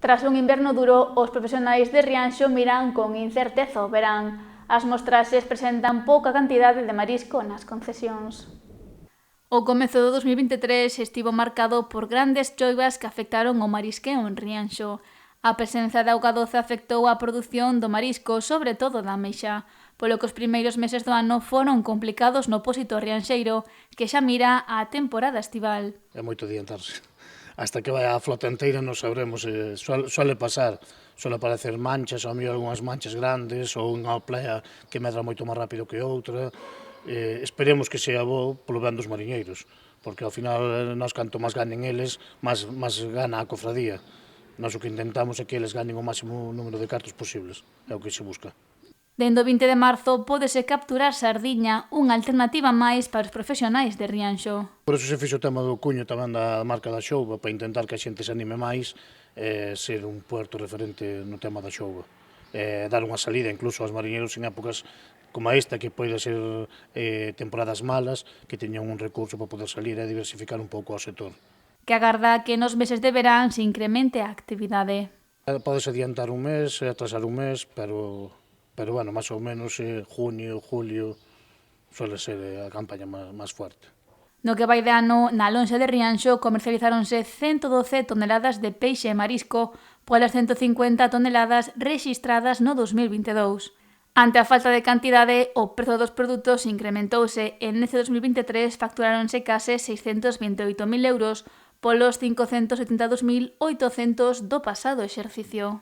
Tras un inverno duro, os profesionais de Rianxo miran con incerteza o verán. As mostraxes presentan pouca cantidade de marisco nas concesións. O comezo do 2023 estivo marcado por grandes choivas que afectaron o marisqueo en Rianxo. A presenza de auga doce afectou a produción do marisco, sobre todo da ameixa, polo que os primeiros meses do ano foron complicados no pósito rianxeiro, que xa mira a temporada estival. É moito adiantarse. Hasta que vai a flota inteira non sabremos, suele pasar, suele aparecer manchas, ou mellor algunhas manchas grandes, ou unha playa que medra moito máis rápido que outra. Esperemos que sea bo polo ben dos mariñeiros, porque ao final nós canto máis ganen eles, máis gana a cofradía. Nós o que intentamos é que eles ganen o máximo número de cartos posibles, é o que se busca. Dende o 20 de marzo pódese capturar sardiña, unha alternativa máis para os profesionais de Rianxo. Por eso se fixo o tema do cuño tamén da marca da xouba, para intentar que a xente se anime máis, ser un puerto referente no tema da xouba. Dar unha salida incluso aos mariñeiros en épocas como esta, que pode ser temporadas malas, que teñan un recurso para poder salir e diversificar un pouco o sector. Que agarda que nos meses de verán se incremente a actividade. Podes adiantar un mes, atrasar un mes, pero bueno, máis ou menos junio, julio, suele ser a campaña máis fuerte. No que vai de ano, na lonxa de Rianxo comercializáronse 112 toneladas de peixe e marisco polas 150 toneladas rexistradas no 2022. Ante a falta de cantidade, o prezo dos produtos incrementouse e neste 2023 facturáronse case 628.000 euros polos 572.800 do pasado exercicio.